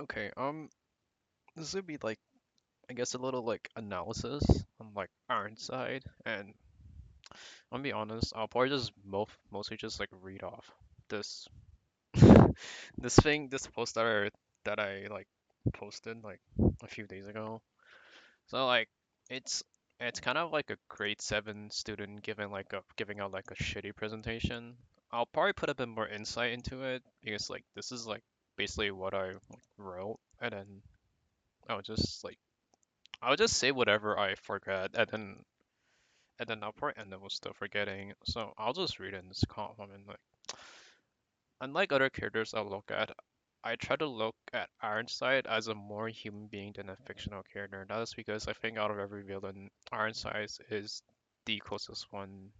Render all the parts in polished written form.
Okay, this would be like, I guess a little like analysis on like Ironside, and I'll be honest, I'll probably just mostly just like read off this this post that I like posted like a few days ago. So like it's it's kind of like a grade 7 student giving out like a shitty presentation. I'll probably put a bit more insight into it because like this is like basically what I like, wrote, and then I'll just like I'll just say whatever I forget, and then I'll probably end up with still forgetting. So I'll just read it in this column. And like, unlike other characters I look at, I try to look at Ironside as a more human being than a fictional character. That is because I think out of every villain, Ironside is the closest one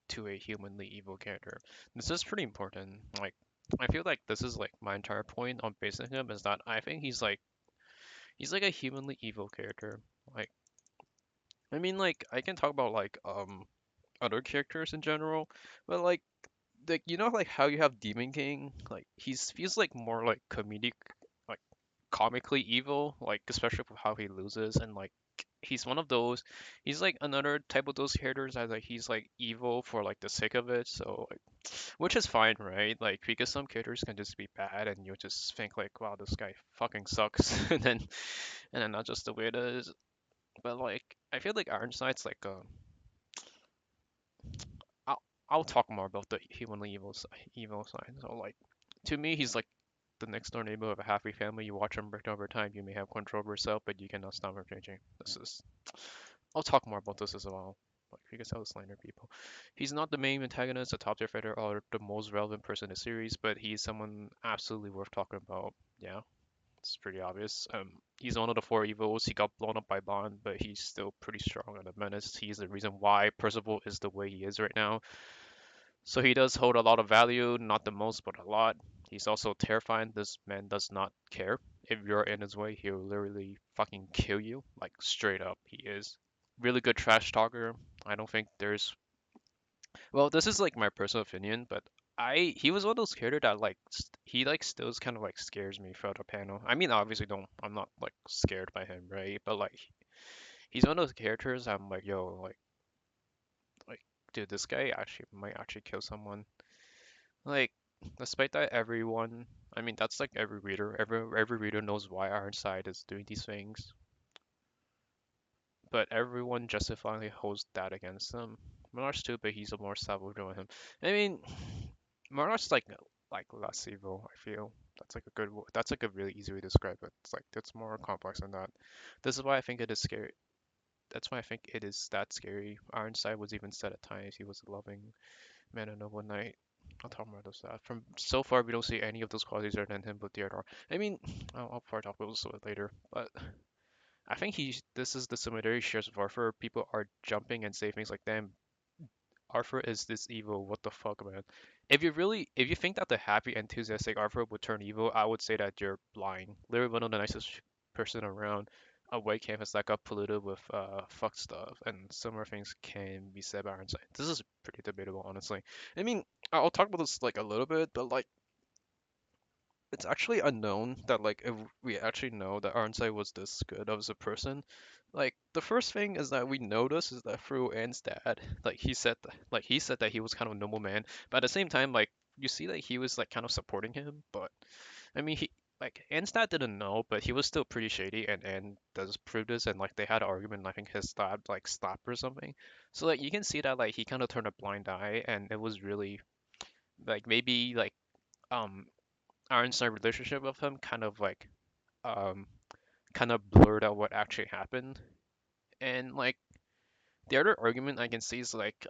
to a humanly evil character. This is pretty important. Like, I feel like this is like my entire point on basing him is that I think he's like a humanly evil character. Like, I mean, like I can talk about like other characters in general, but like like how you have Demon King, like he's feels like more like comedic, like comically evil, like especially with how he loses, and like he's one of those. He's like another type of those characters that like he's like evil for like the sake of it, so like which is fine, right? Like because some characters can just be bad, and you just think like, wow, this guy fucking sucks, and then not just the way it is. But like I feel like Ironside's like I'll I'll talk more about the humanly evil side. So like to me, he's like the next door neighbor of a happy family. You watch him break over time. You may have control over yourself, but you cannot stop him changing. This is. I'll talk more about this as well. Like because I was slander people. He's not the main antagonist, the top tier fighter, or the most relevant person in the series, but he's someone absolutely worth talking about. Yeah, it's pretty obvious. He's one of the four evils. He got blown up by Bond, but he's still pretty strong and a menace. He's the reason why Percival is the way he is right now. So he does hold a lot of value, not the most, but a lot. He's also terrifying. This man does not care. If you're in his way, he'll literally fucking kill you. Like, straight up, he is. Really good trash talker. I don't think there's. Well, this is like my personal opinion, but he was one of those characters that like he like still kind of like scares me throughout the panel. I mean, obviously don't I'm not like scared by him, right? But like he's one of those characters I'm like, yo, like dude, this guy actually might actually kill someone. Like, despite that, I mean, that's like every reader knows why Ironside is doing these things, but everyone justifiably holds that against him. Monarch's too, but he's a more savage than him. I mean, Monarch's like less evil. I feel that's like a really easy way to describe it. It's like it's more complex than that. This is why I think it is scary. That's why I think it is that scary. Ironside was even said at times he was a loving man and noble knight. I'll talk more about that. From so far, we don't see any of those qualities other than him, but Theodore. I mean, I'll probably talk about this a bit later, but I think this is the similarity he shares with Arthur. People are jumping and saying things like, "Damn, Arthur is this evil. What the fuck, man?" If you think that the happy, enthusiastic Arthur would turn evil, I would say that you're lying. Literally one of the nicest person around. A white canvas that got polluted with fuck stuff, and similar things can be said by Ironside. This is pretty debatable, honestly. I mean, I'll talk about this like a little bit, but like it's actually unknown that like if we actually know that Ironside was this good as a person. Like the first thing is that we notice is that through Anne's dad, like he said that he was kind of a noble man, but at the same time, like you see that he was like kind of supporting him. But I mean, he like Anne's dad didn't know, but he was still pretty shady, and Anne does prove this. And like they had an argument, and I think his dad like slapped or something. So like you can see that like he kind of turned a blind eye, and it was really like maybe like um Ironside relationship with him um kind of blurred out what actually happened. And like the other argument I can see is like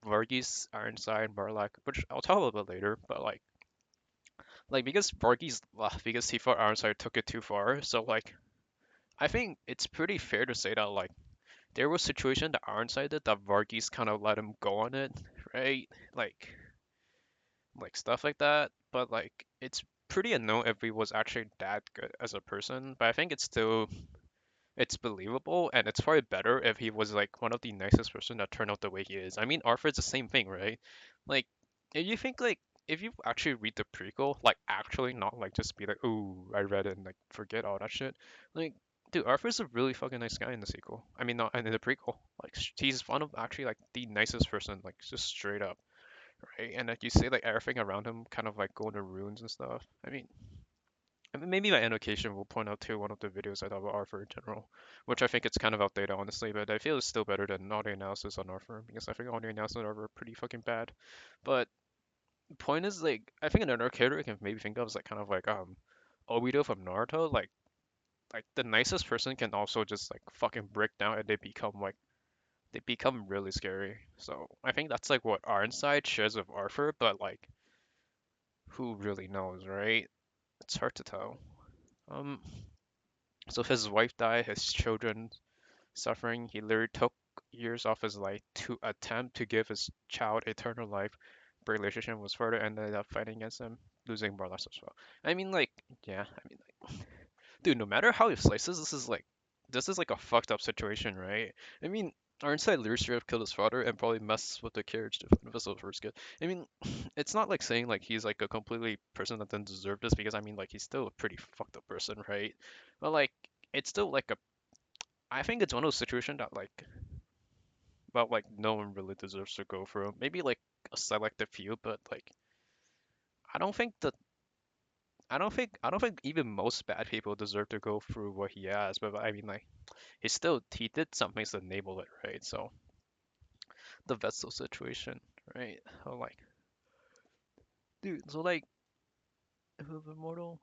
Varghese, Ironside, Barlack, which I'll talk a little bit later, but like because Varghese left because he thought Ironside took it too far. So like I think it's pretty fair to say that like there was situation that Ironside did that Varghese kind of let him go on it, right? Like stuff like that. But like it's pretty unknown if he was actually that good as a person. But I think it's believable, and it's probably better if he was like one of the nicest person that turned out the way he is. I mean, Arthur's the same thing, right? Like, if you think like if you actually read the prequel, like actually not like just be like, oh, I read it and like forget all that shit. Like, dude, Arthur's a really fucking nice guy in the sequel. I mean, not in the prequel. Like, he's one of actually like the nicest person, like just straight up, right? And like you say, like everything around him kind of like go into ruins and stuff. I mean, maybe my annotation will point out to one of the videos I thought about Arthur in general, which I think it's kind of outdated, honestly, but I feel it's still better than all the analysis on Arthur because I think all the analysis on Arthur are pretty fucking bad. But point is like I think another character I can maybe think of is like kind of like Obito from Naruto. Like the nicest person can also just like fucking break down and they become really scary. So I think that's like what Ironside shares with Arthur, but like who really knows, right? It's hard to tell. Um so his wife died, his children suffering, he literally took years off his life to attempt to give his child eternal life. The relationship was further ended up fighting against him, losing more or less as well. I mean, like, yeah, I mean, like, dude, no matter how you slice this, this is like a fucked up situation, right? I mean, Ironside literally straight up killed his father and probably messed with the carriage to vessel first good. I mean, it's not like saying like he's like a completely person that doesn't deserve this because I mean like he's still a pretty fucked up person, right? But like it's still like a I think it's one of those situations that like no one really deserves to go through. Maybe like a selective few, but like I don't think that I don't think even most bad people deserve to go through what he has. But I mean like he did something to enable it, right? So the vessel situation, right? So like dude, so like who immortal?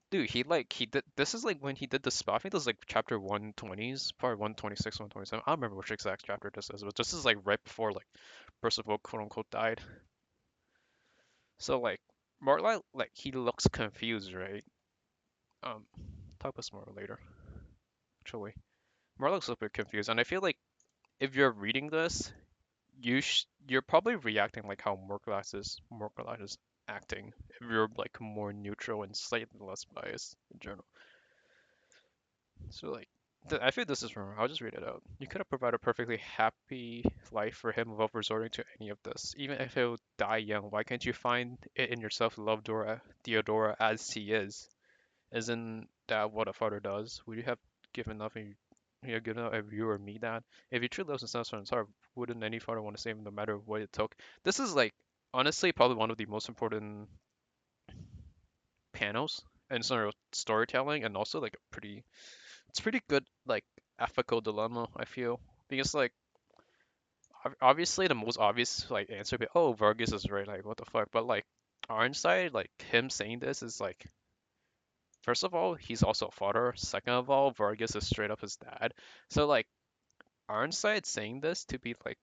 Dude, he did this is like when he did the spell. I think this is like chapter 120s, part 126, 127. I don't remember which exact chapter this is, but this is like right before like Percival quote unquote died. So like Marla, like he looks confused, right? Talk about this more later. Actually, Marla looks a bit confused, and I feel like if you're reading this, you're probably reacting like how Morglass is acting. If you're like more neutral and slightly less biased in general. So like, I feel this is wrong. I'll just read it out. You could have provided a perfectly happy life for him without resorting to any of this. Even if he would die young, why can't you find it in yourself to love Dora, Theodora as he is? Isn't that what a father does? Would you have given up given up if you or me that? If he truly loves his son from his heart, wouldn't any father want to save him no matter what it took? This is like honestly probably one of the most important panels in sort of storytelling and also like a pretty good like ethical dilemma I feel because like obviously the most obvious like answer would be oh Vargas is right like what the fuck but like Ironside like him saying this is like first of all he's also a father second of all Vargas is straight up his dad so like Ironside saying this to be like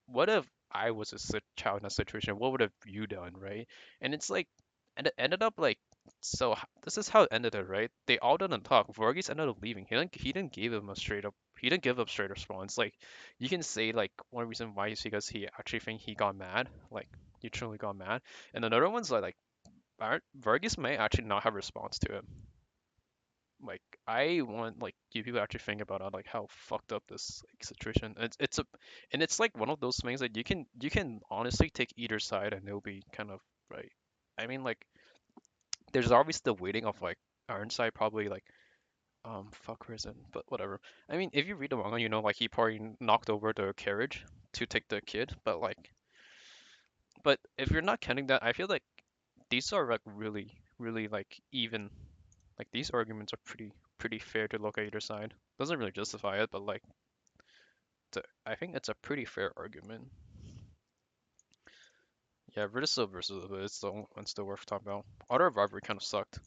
what if I was a child in a situation what would have you done right and it's like and it ended up like so this is how it ended it right they all didn't talk Vargas ended up leaving he didn't give him a straight up he didn't give up straight response like you can say like one reason why is because he actually think he got mad like he truly got mad and another one's like Vargas may actually not have response to him like I want like you people actually think about like how fucked up this like situation. It's a and it's like one of those things that you can honestly take either side and it'll be kind of right. I mean like there's always the waiting of like Ironside probably like fuck prison but whatever. I mean if you read the manga you know like he probably knocked over the carriage to take the kid but if you're not counting that I feel like these are like really like even like these arguments are pretty fair to look at either side. Doesn't really justify it, but like I think it's a pretty fair argument. Yeah, Vertisil versus Uber is the only one still worth talking about. Other rivalry kind of sucked.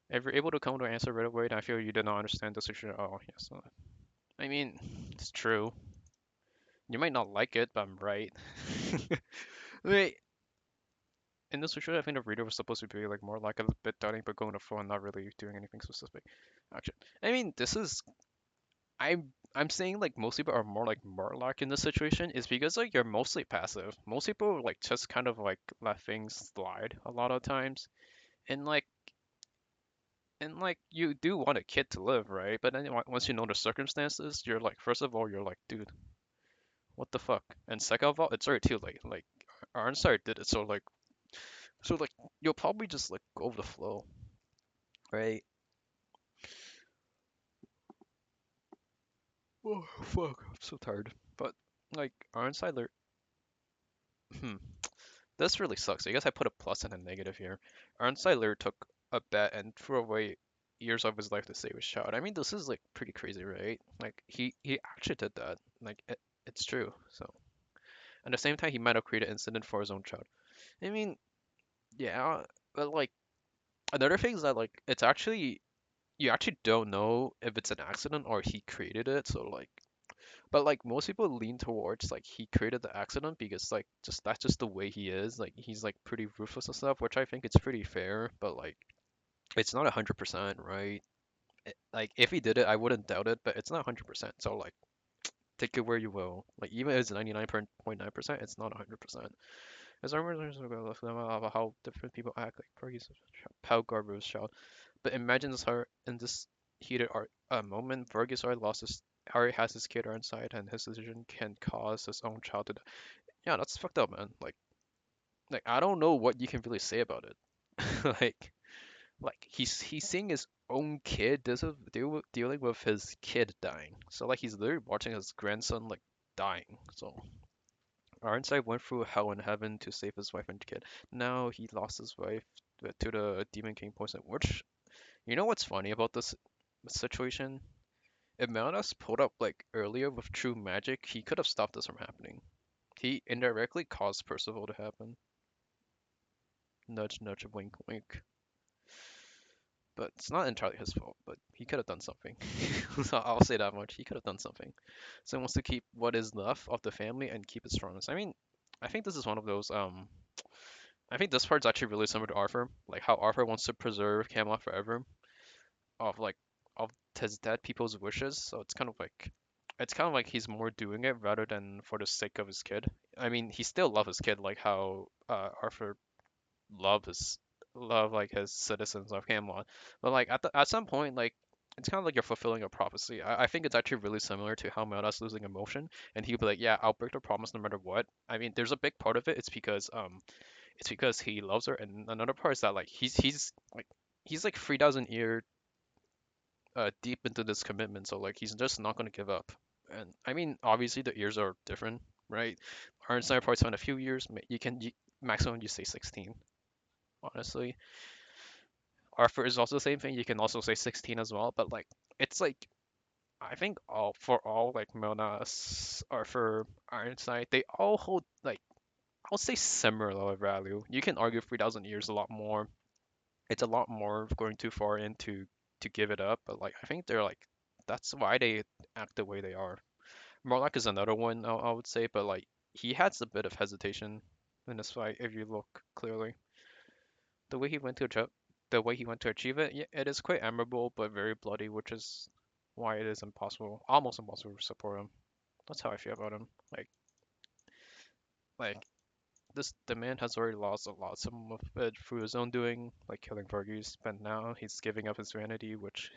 If you're able to come to an answer right away, then I feel you did not understand the situation at all. Yes, I mean it's true. You might not like it, but I'm right. Wait, in this situation, I think the reader was supposed to be like more like a bit doubting, but going to flow and not really doing anything specific. Action. I mean, this is I'm saying like most people are more like Murloc in this situation is because like you're mostly passive. Most people like just kind of like let things slide a lot of times, and like you do want a kid to live, right? But then once you know the circumstances, you're like first of all you're like, dude, what the fuck? And second of all, it's already too late. Like Ironside did it, so like you'll probably just like go with the flow, right? Oh fuck, I'm so tired. But like Ironside, hmm, this really sucks. I guess I put a plus and a negative here. Ironside took a bet and threw away years of his life to save his child. I mean, this is like pretty crazy, right? Like he actually did that. Like it's true. So at the same time, he might have created incident for his own child. I mean, yeah, but like another thing is that like it's actually you actually don't know if it's an accident or he created it. So like, but like most people lean towards like he created the accident because like just that's just the way he is. Like he's like pretty ruthless and stuff, which I think it's pretty fair. But like it's not 100%, right? Like if he did it, I wouldn't doubt it, but it's not 100%. So like take it where you will. Like even if it's 99.9%, it's not 100%. As rumors about how different people act like Fergie's Pau Garber's child. But imagine this her in this heated art moment, Fergus lost his Harry has his kid inside and his decision can cause his own child to die. Yeah, that's fucked up, man. Like I don't know what you can really say about it. like like he's seeing his own kid dealing with his kid dying. So like he's literally watching his grandson like dying. So Ironside went through hell and heaven to save his wife and kid. Now he lost his wife to the Demon King poison. Which you know what's funny about this situation? If Meliodas pulled up like earlier with true magic, he could have stopped this from happening. He indirectly caused Percival to happen. Nudge, nudge, wink, wink. But it's not entirely his fault. But he could have done something. So I'll say that much. He could have done something. So he wants to keep what is left of the family and keep it strong. I mean, I think this is one of those. I think this part's actually really similar to Arthur, like how Arthur wants to preserve Camelot forever, of like of his dead people's wishes. So it's kind of like he's more doing it rather than for the sake of his kid. I mean, he still loves his kid like how Arthur loved his love like his citizens of Camelot. But like at some point, like it's kind of like you're fulfilling a prophecy. I think it's actually really similar to how Meldas losing emotion, and he'll be like, "Yeah, I'll break the promise no matter what." I mean, there's a big part of it. It's because he loves her, and another part is that like he's like 3,000 year deep into this commitment, so like he's just not gonna give up. And I mean, obviously the years are different, right? Ironside probably spent a few years. Maximum you say 16. Honestly, Arthur is also the same thing. You can also say 16 as well, but like it's like I think all like Monas, Arthur, Ironside, they all hold like I'll say similar value. You can argue 3,000 years a lot more. It's a lot more going too far in to give it up, but like I think they're like that's why they act the way they are. Morlock is another one I would say, but like he has a bit of hesitation in this fight if you look clearly. The way he went to the way he went to achieve it, yeah, it is quite admirable but very bloody, which is why it is impossible, almost impossible to support him. That's how I feel about him. Like this, the man has already lost a lot, some of it through his own doing, like killing Varghese, but now he's giving up his vanity, which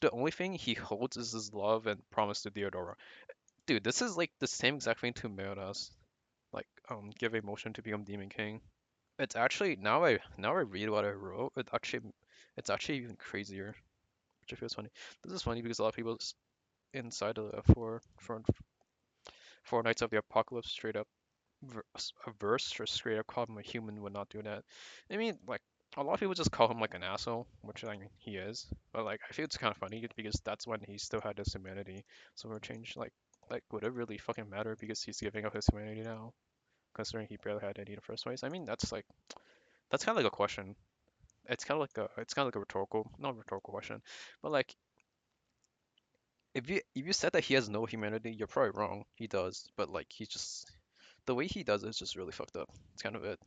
the only thing he holds is his love and promise to Theodora. Dude, this is like the same exact thing to Meodas, like give emotion to become Demon King. It's actually now I read what I wrote, it's actually even crazier, which I feel is funny. This is funny because a lot of people inside of the four Knights of the Apocalypse straight up a verse or straight up call him a human would not do that. I mean, like a lot of people just call him like an asshole, which I mean he is. But like I feel it's kind of funny because that's when he still had his humanity. So we're changed like would it really fucking matter because he's giving up his humanity now, considering he barely had any in the first place? I mean that's kind of like a question. It's kind of like a rhetorical, not a rhetorical question, but like if you said that he has no humanity, you're probably wrong. He does, but like he's just the way he does it is just really fucked up. It's kind of it.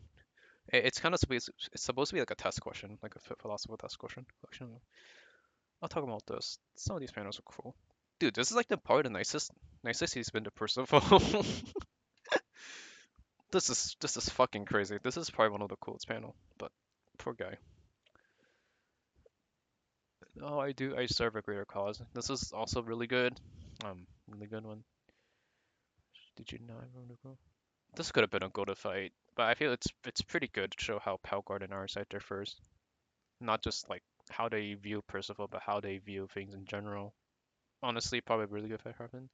It's kind of it's supposed to be like a test question, like a philosophical test question. Actually, I'll talk about this. Some of these panels are cool. Dude, this is like the part of the nicest he's been to Percival. This is fucking crazy. This is probably one of the coolest panel, but poor guy. Oh, I serve a greater cause. This is also really good. Really good one. Did you not remember? This could have been a go to fight, but I feel it's pretty good to show how Pelgard and Ironside differs. Not just like how they view Percival, but how they view things in general. Honestly, probably a really good fight happened.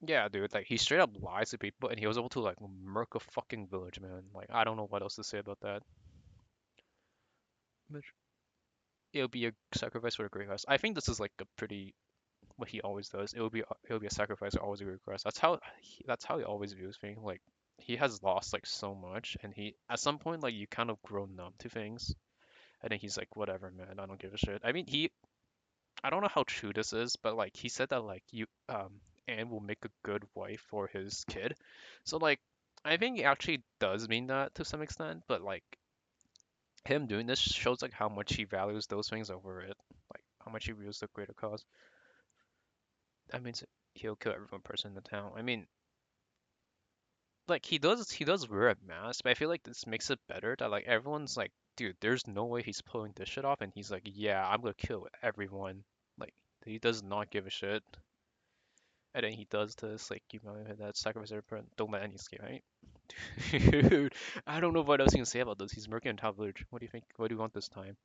Yeah, dude, like he straight up lies to people, and he was able to like murk a fucking village, man. Like I don't know what else to say about that. But it'll be a sacrifice for a great cause. I think this is like a pretty what he always does. It'll be a sacrifice for always a great cause. That's how he always views things. Like he has lost like so much, and he at some point like you kind of grow numb to things, and then he's like, whatever, man, I don't give a shit. I mean, I don't know how true this is, but like he said that like Anne will make a good wife for his kid. So like I think he actually does mean that to some extent, but like him doing this shows like how much he values those things over it. Like how much he views the greater cause. That means he'll kill every one person in the town. I mean, like he does wear a mask, but I feel like this makes it better that like everyone's like, dude, there's no way he's pulling this shit off, and he's like, yeah, I'm gonna kill everyone. Like he does not give a shit. And then he does this, like, you know, that sacrifice every parent, don't let any escape, right? Dude, I don't know what else you can say about this. He's murking in top village. What do you think? What do you want this time?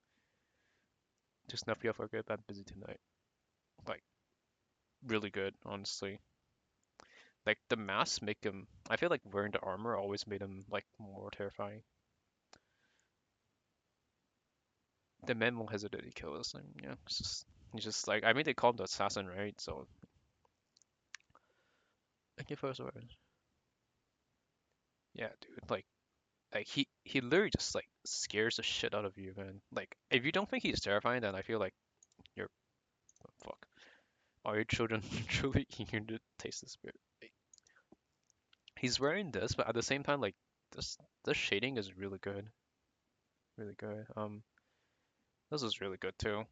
Just not feel forget I'm busy tonight. Like, really good, honestly. Like, the masks make him. I feel like wearing the armor always made him, like, more terrifying. The men won't hesitate to kill us. Like, yeah, he's just like, I mean, they call him the assassin, right? So, thank you for his words. Yeah, dude, like he literally just like scares the shit out of you, man. Like if you don't think he's terrifying, then I feel like you're fuck. Are your children truly eager to taste the spirit? Like, he's wearing this, but at the same time, like this shading is really good, really good. This is really good too.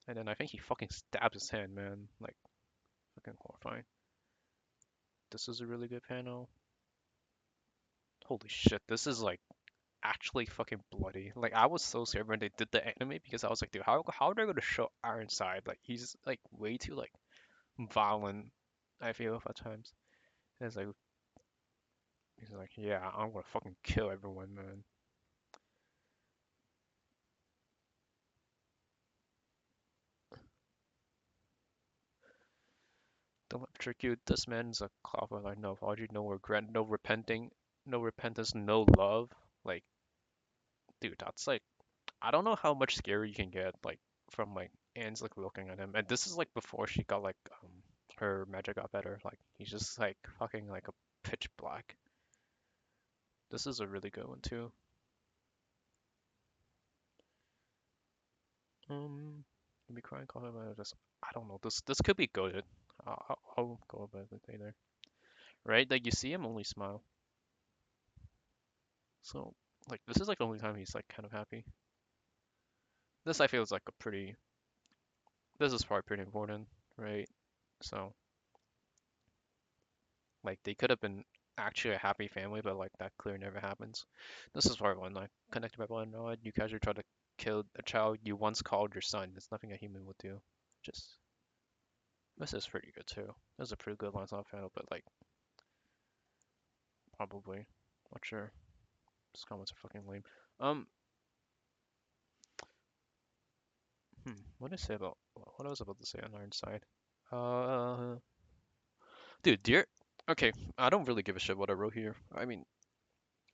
And then I think he fucking stabs his hand, man. Like fucking horrifying. This is a really good panel. Holy shit, this is like actually fucking bloody. Like I was so scared when they did the anime because I was like, dude, how are they gonna show Ironside? Like he's like way too like violent. I feel at times. And it's like he's like, yeah, I'm gonna fucking kill everyone, man. Don't let me trick you. This man's a cloud of like no apology, no regret, no repenting, no repentance, no love. Like, dude, that's like I don't know how much scary you can get like from like Anne's like looking at him. And this is like before she got like her magic got better. Like he's just like fucking like a pitch black. This is a really good one too. Let me cry and call him out of this. I don't know. This could be good. I'll go about it later. Right? Like you see him only smile. So like this is like the only time he's like kind of happy. This I feel is like a pretty. This is probably pretty important, right? So like they could have been actually a happy family, but like that clearly never happens. This is part one. Like connected by blood. No, you casually try to kill a child you once called your son. It's nothing a human would do. Just this is pretty good too. This is a pretty good lines off panel, but like probably not sure. These comments are fucking lame. Um, what did I say about what I was about to say on Ironside? Uh, dude, dear. Okay, I don't really give a shit what I wrote here. I mean,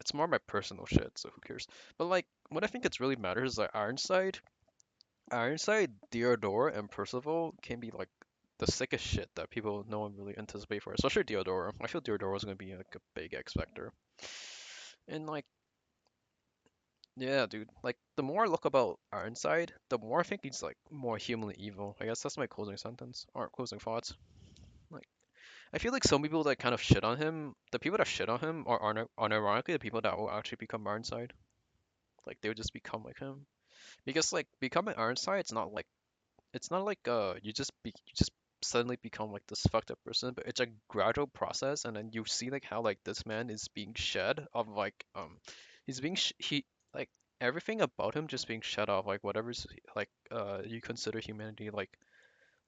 it's more my personal shit, so who cares? But like, what I think it's really matters is like Ironside, Theodore, and Percival can be like the sickest shit that people no one really anticipate for, especially Theodore. I feel Theodore is gonna be like a big X factor, and like yeah, dude. Like the more I look about Ironside, the more I think he's like more humanly evil. I guess that's my closing sentence or closing thoughts. Like I feel like some people that kind of shit on him, the people that shit on him are unironically the people that will actually become Ironside. Like they would just become like him. Because like becoming Ironside, it's not like you just suddenly become like this fucked up person, but it's a gradual process, and then you see like how like this man is being shed of like he's being he like everything about him just being shed off like whatever's like you consider humanity like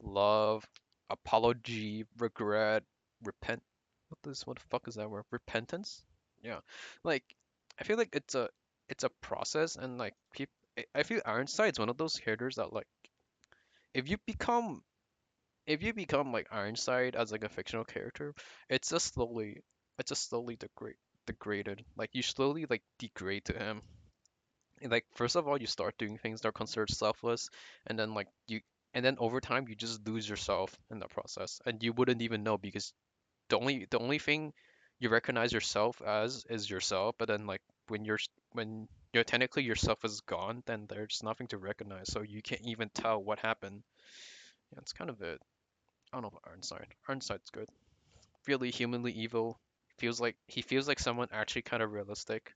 love, apology, regret, repent. What the fuck is that word? Repentance? Yeah. Like I feel like it's a process and like people I feel Ironside's one of those characters that like if you become if you become like Ironside as like a fictional character, it's just slowly it's just slowly degraded. Like you slowly like degrade to him. And, like first of all, you start doing things that are considered selfless, and then like you and then over time you just lose yourself in that process, and you wouldn't even know because the only thing you recognize yourself as is yourself. But then like when you're technically yourself is gone, then there's nothing to recognize, so you can't even tell what happened. Yeah, it's kind of it. I don't know about Ironside. Ironside's good. Really humanly evil. He feels like someone actually kind of realistic.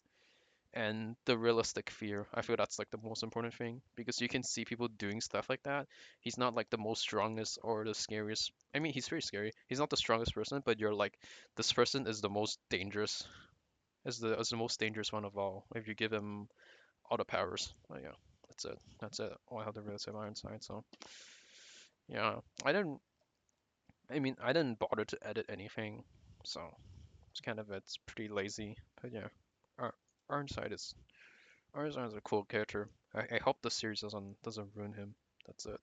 And the realistic fear, I feel that's like the most important thing because you can see people doing stuff like that. He's not like the most strongest or the scariest. I mean, he's pretty scary. He's not the strongest person, but you're like, this person is the most dangerous. Is the most dangerous one of all if you give him all the powers. Oh yeah, that's it. That's it. All I have to really say about Ironside. So yeah, I didn't bother to edit anything, so it's kind of it's pretty lazy. But yeah, Ar- Ironside is Ironside is a cool character. I hope the series doesn't ruin him. That's it.